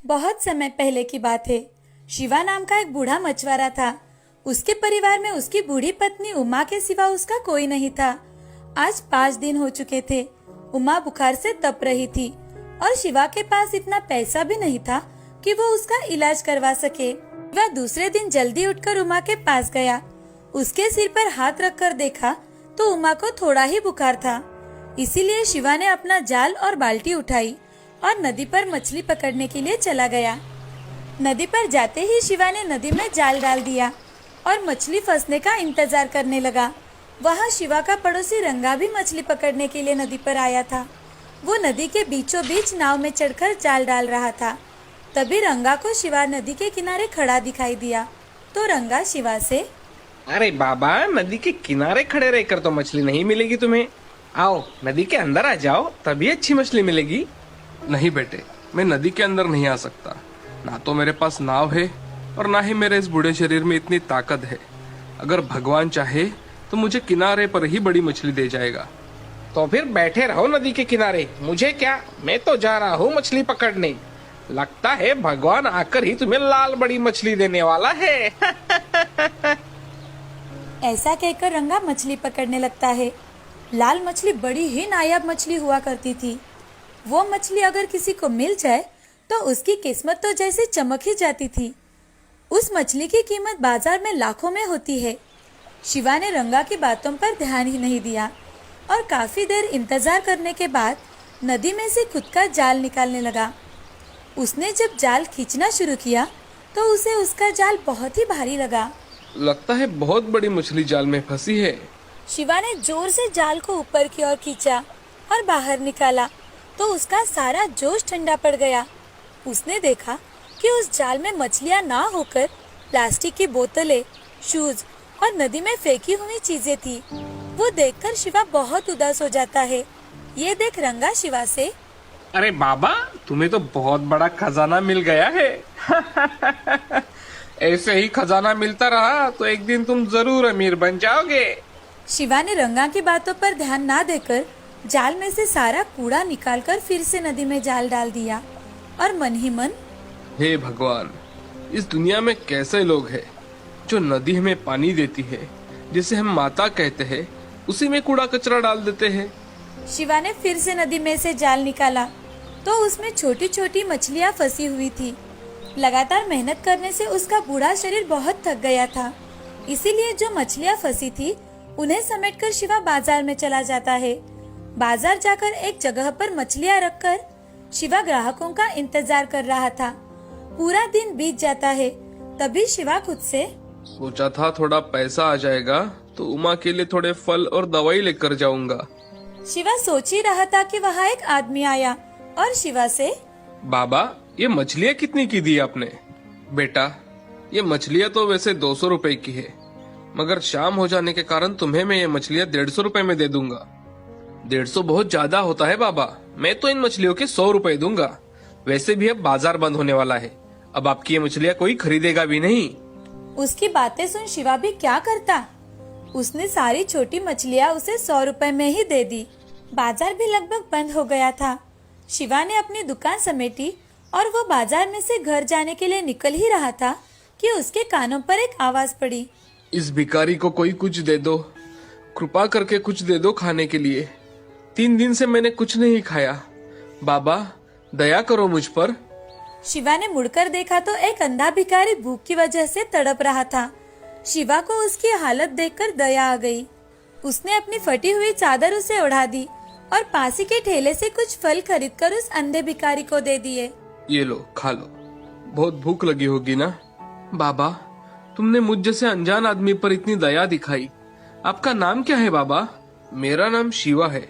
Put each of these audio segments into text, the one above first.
बहुत समय पहले की बात है। शिवा नाम का एक बूढ़ा मछुआरा था। उसके परिवार में उसकी बूढ़ी पत्नी उमा के सिवा उसका कोई नहीं था। आज 5 दिन हो चुके थे। उमा बुखार से तप रही थी और शिवा के पास इतना पैसा भी नहीं था कि वो उसका इलाज करवा सके। वह दूसरे दिन जल्दी उठकर उमा के पास गया। उसके सिर पर हाथ रखकर देखा तो उमा को थोड़ा ही बुखार था। इसीलिए शिवा ने अपना जाल और बाल्टी उठाई और नदी पर मछली पकड़ने के लिए चला गया। नदी पर जाते ही शिवा ने नदी में जाल डाल दिया और मछली फंसने का इंतजार करने लगा। वहाँ शिवा का पड़ोसी रंगा भी मछली पकड़ने के लिए नदी पर आया था। वो नदी के बीचों बीच नाव में चढ़कर जाल डाल रहा था। तभी रंगा को शिवा नदी के किनारे खड़ा दिखाई दिया। तो रंगा शिवा से, अरे बाबा, नदी के किनारे खड़े रहकर तो मछली नहीं मिलेगी तुम्हें। आओ नदी के अंदर आ जाओ, तभी अच्छी मछली मिलेगी। नहीं बेटे, मैं नदी के अंदर नहीं आ सकता। ना तो मेरे पास नाव है और ना ही मेरे इस बूढ़े शरीर में इतनी ताकत है। अगर भगवान चाहे तो मुझे किनारे पर ही बड़ी मछली दे जाएगा। तो फिर बैठे रहो नदी के किनारे, मुझे क्या, मैं तो जा रहा हूँ मछली पकड़ने। लगता है भगवान आकर ही तुम्हें लाल बड़ी मछली देने वाला है। ऐसा कहकर रंगा मछली पकड़ने लगता है। लाल मछली बड़ी ही नायाब मछली हुआ करती थी। वो मछली अगर किसी को मिल जाए तो उसकी किस्मत तो जैसे चमक ही जाती थी। उस मछली की कीमत बाजार में लाखों में होती है। शिवा ने रंगा की बातों पर ध्यान ही नहीं दिया और काफी देर इंतजार करने के बाद नदी में से खुद का जाल निकालने लगा। उसने जब जाल खींचना शुरू किया तो उसे उसका जाल बहुत ही भारी लगा। लगता है बहुत बड़ी मछली जाल में फंसी है। शिवा ने जोर से जाल को ऊपर की ओर खींचा और बाहर निकाला तो उसका सारा जोश ठंडा पड़ गया। उसने देखा कि उस जाल में मछलियां ना होकर प्लास्टिक की बोतलें, शूज और नदी में फेंकी हुई चीजें थी। वो देखकर शिवा बहुत उदास हो जाता है। ये देख रंगा शिवा से, अरे बाबा, तुम्हें तो बहुत बड़ा खजाना मिल गया है। ऐसे ही खजाना मिलता रहा तो एक दिन तुम जरूर अमीर बन जाओगे। शिवा ने रंगा की बातों पर ध्यान ना देकर जाल में से सारा कूड़ा निकालकर फिर से नदी में जाल डाल दिया और मन ही मन, हे भगवान, इस दुनिया में कैसे लोग हैं जो नदी हमें पानी देती है, जिसे हम माता कहते हैं, उसी में कूड़ा कचरा डाल देते हैं। शिवा ने फिर से नदी में से जाल निकाला तो उसमें छोटी छोटी मछलियां फंसी हुई थी। लगातार मेहनत करने से उसका बूढ़ा शरीर बहुत थक गया था। इसीलिए जो मछलियां फंसी थी उन्हें समेटकर शिवा बाजार में चला जाता है। बाजार जाकर एक जगह पर मछलियां रखकर शिवा ग्राहकों का इंतजार कर रहा था। पूरा दिन बीत जाता है। तभी शिवा खुद से, सोचा था थोड़ा पैसा आ जाएगा तो उमा के लिए थोड़े फल और दवाई लेकर जाऊंगा। शिवा सोच ही रहा था कि वहाँ एक आदमी आया और शिवा से, बाबा, ये मछलियाँ कितनी की दी आपने? बेटा, ये मछलियाँ तो वैसे 200 रुपए की है, मगर शाम हो जाने के कारण तुम्हें मैं ये मछलियाँ 150 रुपए में दे दूंगा। 150 बहुत ज्यादा होता है बाबा, मैं तो इन मछलियों के 100 रुपए दूंगा। वैसे भी अब बाजार बंद होने वाला है, अब आपकी ये मछलियाँ कोई खरीदेगा भी नहीं। उसकी बातें सुन शिवा भी क्या करता। उसने सारी छोटी मछलियाँ उसे 100 रुपए में ही दे दी। बाजार भी लगभग बंद हो गया था। शिवा ने अपनी दुकान समेटी और वो बाजार में से घर जाने के लिए निकल ही रहा था कि उसके कानों पर एक आवाज पड़ी। इस भिखारी को कोई कुछ दे दो, कृपा करके कुछ दे दो खाने के लिए। 3 दिन से मैंने कुछ नहीं खाया। बाबा, दया करो मुझ पर। शिवा ने मुड़कर देखा तो एक अंधा भिखारी भूख की वजह से तड़प रहा था। शिवा को उसकी हालत देखकर दया आ गई। उसने अपनी फटी हुई चादर उसे ओढ़ा दी और पासी के ठेले से कुछ फल खरीदकर उस अंधे भिखारी को दे दिए। ये लो, खा लो, बहुत भूख लगी होगी ना। बाबा, तुमने मुझ जैसे अनजान आदमी पर इतनी दया दिखाई। आपका नाम क्या है बाबा? मेरा नाम शिवा है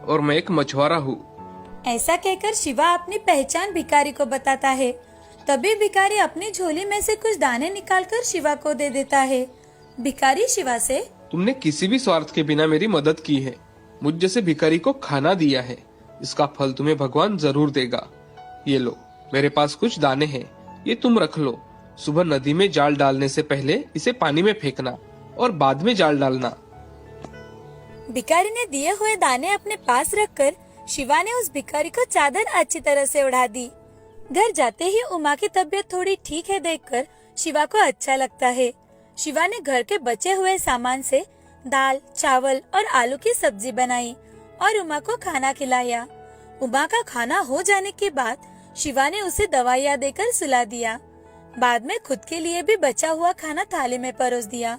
और मैं एक मछुआरा हूँ। ऐसा कहकर शिवा अपनी पहचान भिखारी को बताता है। तभी भिखारी अपनी झोली में से कुछ दाने निकालकर शिवा को दे देता है। भिखारी शिवा से, तुमने किसी भी स्वार्थ के बिना मेरी मदद की है, मुझ जैसे भिखारी को खाना दिया है, इसका फल तुम्हें भगवान जरूर देगा। ये लो, मेरे पास कुछ दाने हैं, ये तुम रख लो। सुबह नदी में जाल डालने से पहले इसे पानी में फेंकना और बाद में जाल डालना। भिखारी ने दिए हुए दाने अपने पास रखकर शिवा ने उस भिखारी को चादर अच्छी तरह से उड़ा दी। घर जाते ही उमा की तबीयत थोड़ी ठीक है देखकर शिवा को अच्छा लगता है। शिवा ने घर के बचे हुए सामान से दाल, चावल और आलू की सब्जी बनाई और उमा को खाना खिलाया। उमा का खाना हो जाने के बाद शिवा ने उसे दवाइयाँ देकर सुला दिया। बाद में खुद के लिए भी बचा हुआ खाना थाली में परोस दिया।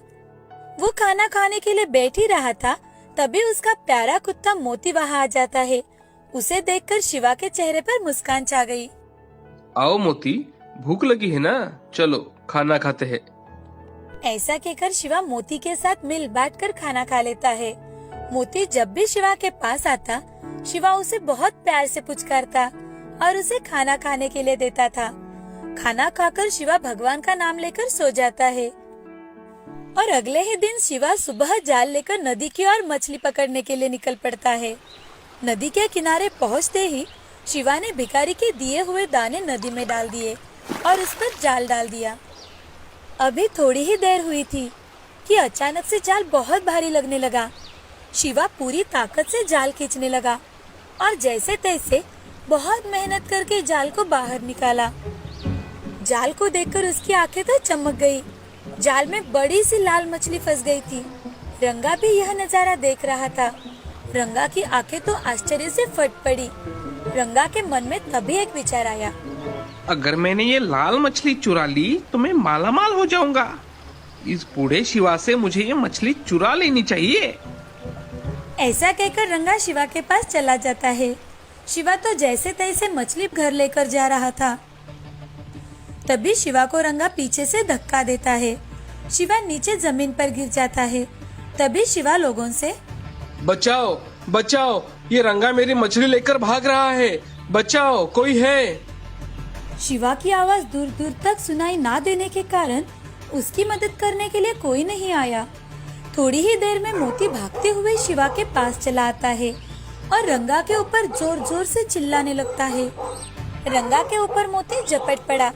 वो खाना खाने के लिए बैठ ही रहा था, तभी उसका प्यारा कुत्ता मोती वहाँ आ जाता है। उसे देखकर शिवा के चेहरे पर मुस्कान छा गई। आओ मोती, भूख लगी है ना, चलो खाना खाते हैं। ऐसा कहकर शिवा मोती के साथ मिल बांटकर खाना खा लेता है। मोती जब भी शिवा के पास आता, शिवा उसे बहुत प्यार से पुचकारता और उसे खाना खाने के लिए देता था। खाना खाकर शिवा भगवान का नाम लेकर सो जाता है और अगले ही दिन शिवा सुबह जाल लेकर नदी की ओर मछली पकड़ने के लिए निकल पड़ता है। नदी के किनारे पहुंचते ही शिवा ने भिखारी के दिए हुए दाने नदी में डाल दिए और उस पर जाल डाल दिया। अभी थोड़ी ही देर हुई थी कि अचानक से जाल बहुत भारी लगने लगा। शिवा पूरी ताकत से जाल खींचने लगा और जैसे तैसे बहुत मेहनत करके जाल को बाहर निकाला। जाल को देखकर उसकी आंखें तो चमक गई। जाल में बड़ी सी लाल मछली फंस गई थी। रंगा भी यह नजारा देख रहा था। रंगा की आंखें तो आश्चर्य से फट पड़ी। रंगा के मन में तभी एक विचार आया, अगर मैंने ये लाल मछली चुरा ली तो मैं मालामाल हो जाऊंगा। इस बूढ़े शिवा से मुझे ये मछली चुरा लेनी चाहिए। ऐसा कहकर रंगा शिवा के पास चला जाता है। शिवा तो जैसे तैसे मछली घर लेकर जा रहा था, तभी शिवा को रंगा पीछे से धक्का देता है। शिवा नीचे जमीन पर गिर जाता है। तभी शिवा लोगों से, बचाओ बचाओ, ये रंगा मेरी मछली लेकर भाग रहा है, बचाओ, कोई है। शिवा की आवाज दूर दूर तक सुनाई ना देने के कारण उसकी मदद करने के लिए कोई नहीं आया। थोड़ी ही देर में मोती भागते हुए शिवा के पास चला आता है और रंगा के ऊपर जोर जोर से चिल्लाने लगता है। रंगा के ऊपर मोती झपट पड़ा।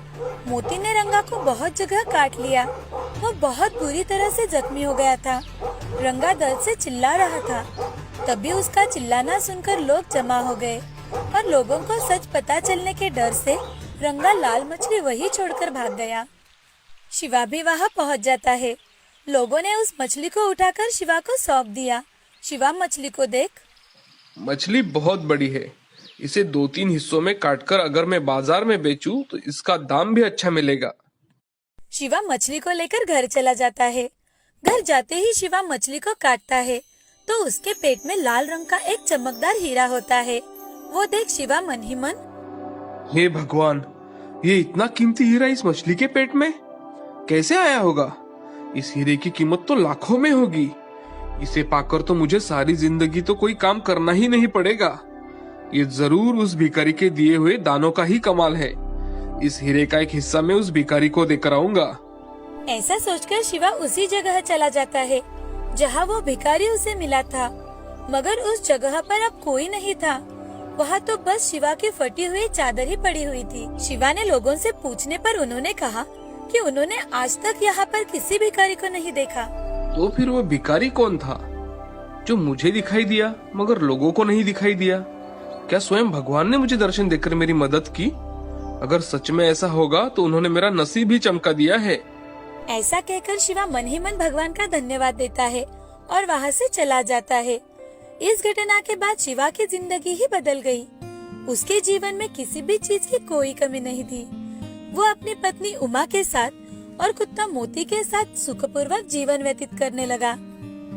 मोती ने रंगा को बहुत जगह काट लिया। वो बहुत बुरी तरह से जख्मी हो गया था। रंगा दर्द से चिल्ला रहा था। तभी उसका चिल्लाना सुनकर लोग जमा हो गए और लोगों को सच पता चलने के डर से रंगा लाल मछली वही छोड़कर भाग गया। शिवा भी वहाँ पहुँच जाता है। लोगों ने उस मछली को उठाकर शिवा को सौंप दिया। शिवा मछली को देख, मछली बहुत बड़ी है, इसे 2-3 हिस्सों में काटकर अगर मैं बाजार में बेचूं तो इसका दाम भी अच्छा मिलेगा। शिवा मछली को लेकर घर चला जाता है। घर जाते ही शिवा मछली को काटता है तो उसके पेट में लाल रंग का एक चमकदार हीरा होता है। वो देख शिवा मन ही मन, हे भगवान, ये इतना कीमती हीरा इस मछली के पेट में कैसे आया होगा? इस हीरे की कीमत तो लाखों में होगी। इसे पाकर तो मुझे सारी जिंदगी तो कोई काम करना ही नहीं पड़ेगा। ये जरूर उस भिखारी के दिए हुए दानों का ही कमाल है। इस हीरे का एक हिस्सा मैं उस भिखारी को देकर आऊंगा। ऐसा सोचकर शिवा उसी जगह चला जाता है जहाँ वो भिखारी उसे मिला था। मगर उस जगह पर अब कोई नहीं था। वहाँ तो बस शिवा की फटी हुई चादर ही पड़ी हुई थी। शिवा ने लोगों से पूछने पर उन्होंने कहा कि उन्होंने आज तक यहाँ पर किसी भिखारी को नहीं देखा। तो फिर वो भिखारी कौन था जो मुझे दिखाई दिया मगर लोगों को नहीं दिखाई दिया? क्या स्वयं भगवान ने मुझे दर्शन देकर मेरी मदद की? अगर सच में ऐसा होगा तो उन्होंने मेरा नसीब ही चमका दिया है। ऐसा कहकर शिवा मन ही मन भगवान का धन्यवाद देता है और वहाँ से चला जाता है। इस घटना के बाद शिवा की जिंदगी ही बदल गई। उसके जीवन में किसी भी चीज की कोई कमी नहीं थी। वो अपनी पत्नी उमा के साथ और कुत्ता मोती के साथ सुखपूर्वक जीवन व्यतीत करने लगा।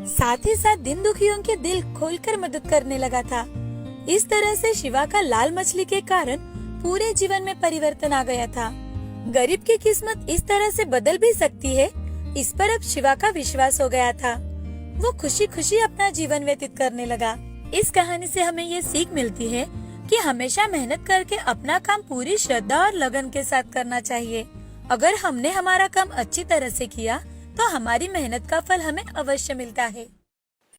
साथ ही साथ दिन दुखियों के दिल खोलकर मदद करने लगा था। इस तरह से शिवा का लाल मछली के कारण पूरे जीवन में परिवर्तन आ गया था। गरीब की किस्मत इस तरह से बदल भी सकती है, इस पर अब शिवा का विश्वास हो गया था। वो खुशी खुशी अपना जीवन व्यतीत करने लगा। इस कहानी से हमें ये सीख मिलती है कि हमेशा मेहनत करके अपना काम पूरी श्रद्धा और लगन के साथ करना चाहिए। अगर हमने हमारा काम अच्छी तरह से किया तो हमारी मेहनत का फल हमें अवश्य मिलता है।